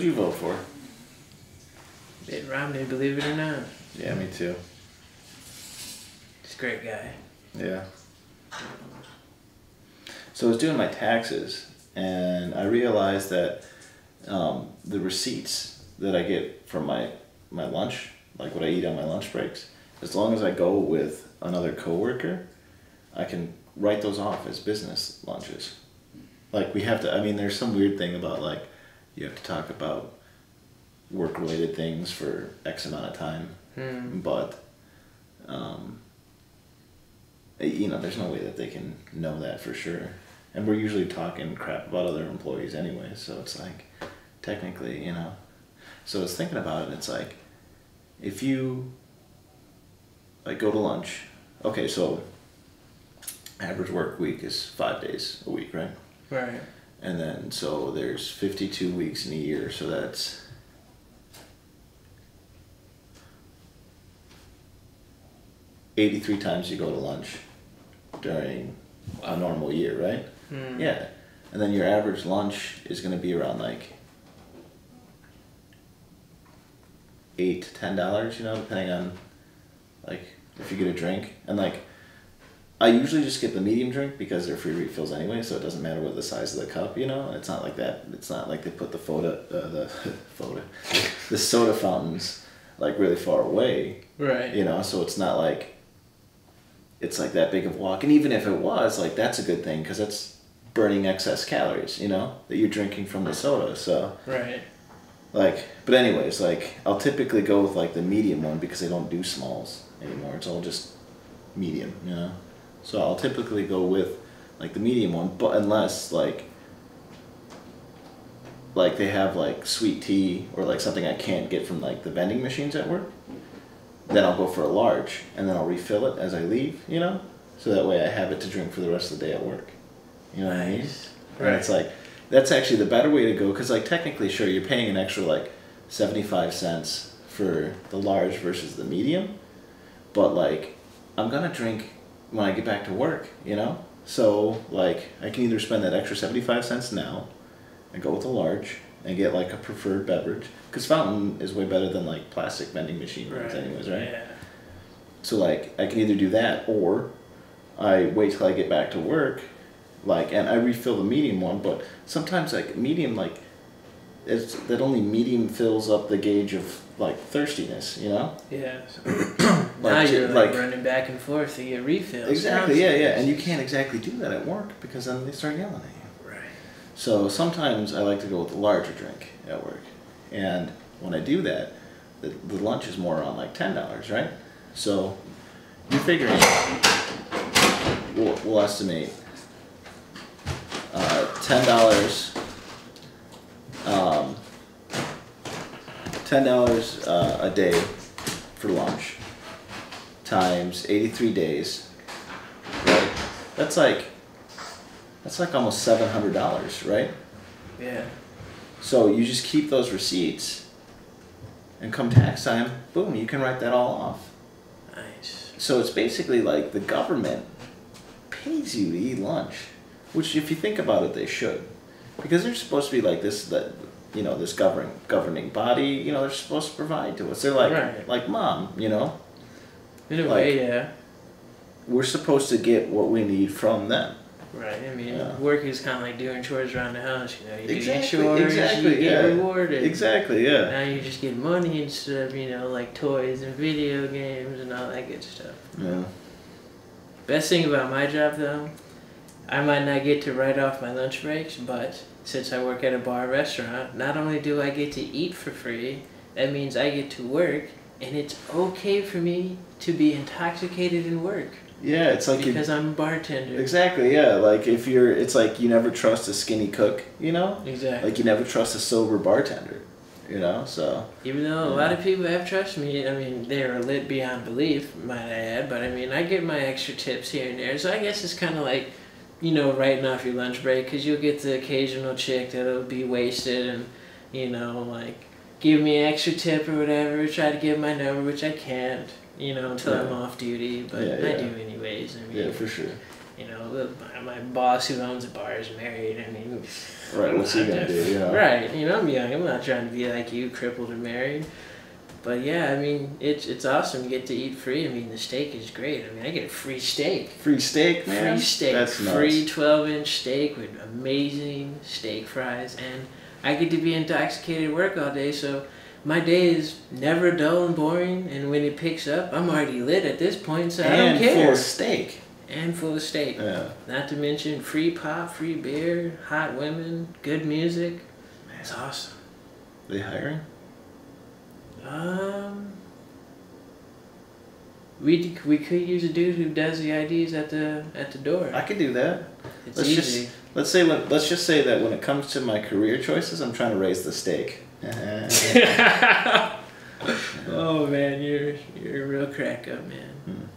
you vote for? Mitt Romney, believe it or not. Yeah, me too. He's a great guy. Yeah. So I was doing my taxes, and I realized that the receipts that I get from my lunch, like what I eat on my lunch breaks, as long as I go with another coworker, I can write those off as business lunches. Like we have to, I mean, there's some weird thing about like, you have to talk about work-related things for X amount of time, but, you know, there's no way that they can know that for sure. And we're usually talking crap about other employees anyway, so it's like, technically, you know. So I was thinking about it, and it's like, if you, like, go to lunch, okay, so average work week is 5 days a week, right? Right. And then, so there's 52 weeks in a year, so that's 83 times you go to lunch during a normal year, right? Yeah. And then your average lunch is going to be around like $8 to $10, you know, depending on like if you get a drink. And like I usually just get the medium drink because they're free refills anyway, so it doesn't matter what the size of the cup, you know. And it's not like that. It's not like they put the the soda fountains like really far away, right? You know, so it's not like it's like that big of a walk. And even if it was, like that's a good thing because it's burning excess calories, you know, that you're drinking from the soda. So right. Like, but anyways, like I'll typically go with like the medium one because they don't do smalls anymore. It's all just medium, you know. So I'll typically go with like the medium one, but unless like they have like sweet tea or like something I can't get from like the vending machines at work, then I'll go for a large and then I'll refill it as I leave, you know, so that way I have it to drink for the rest of the day at work. You know what I mean? Right. And it's like that's actually the better way to go because like technically, sure, you're paying an extra like 75 cents for the large versus the medium, but like I'm gonna drink when I get back to work, you know? So, like, I can either spend that extra 75 cents now and go with a large and get, like, a preferred beverage. Because fountain is way better than, like, plastic vending machine ones anyways, right? Yeah. So, like, I can either do that or I wait till I get back to work, like, and I refill the medium one. But sometimes, like, medium, like, it's that only medium fills up the gauge of like thirstiness, you know? Yeah. Like, now you're like running back and forth to get refills. Exactly, yeah. And you can't exactly do that at work because then they start yelling at you. Right. So sometimes I like to go with a larger drink at work. And when I do that, the lunch is more around like $10, right? So you're figuring we'll estimate $10 $10 a day for lunch times 83 days, right? That's like almost $700, right? Yeah. So you just keep those receipts, and come tax time, boom, you can write that all off. Nice. So it's basically like the government pays you to eat lunch, which if you think about it, they should, because they're supposed to be like this this governing body, you know, they're supposed to provide to us. They're like like mom, you know. In a way, yeah. We're supposed to get what we need from them. Right. I mean, work is kind of like doing chores around the house. You know, you do your chores, you get rewarded. Exactly. Yeah. Now you just get money instead of, you know, like toys and video games and all that good stuff. Yeah. Best thing about my job, though, I might not get to write off my lunch breaks, but since I work at a bar restaurant, not only do I get to eat for free, that means I get to work, and it's okay for me to be intoxicated in work. Yeah, it's like because I'm a bartender. Exactly, yeah. Like if it's like you never trust a skinny cook, you know? Exactly. Like you never trust a sober bartender, you know? So even though a lot of people have trusted me, I mean, they're lit beyond belief, might I add, but I mean, I get my extra tips here and there, so I guess it's kind of like, you know, writing off your lunch break, because you'll get the occasional chick that'll be wasted and, you know, like, give me an extra tip or whatever, try to give my number, which I can't, you know, until I'm off duty, but I do anyways. I mean, yeah, for sure. You know, my boss who owns a bar is married. I mean, Right, what's he gonna do? Yeah. right? You know, I'm young. I'm not trying to be like you, crippled or married. But yeah, I mean, it's awesome. You get to eat free. I mean, the steak is great. I mean, I get a free steak. Free steak, man. Free steak. That's nuts. Free 12-inch steak with amazing steak fries, and I get to be intoxicated at work all day. So my day is never dull and boring. And when it picks up, I'm already lit at this point, so I don't care. And full of steak. And full of steak. Yeah. Not to mention free pop, free beer, hot women, good music. It's awesome. They hiring? We could use a dude who does the IDs at the door. I could do that. It's easy. Let's just say that when it comes to my career choices, I'm trying to raise the stake. Oh man, you're a real crack up, man.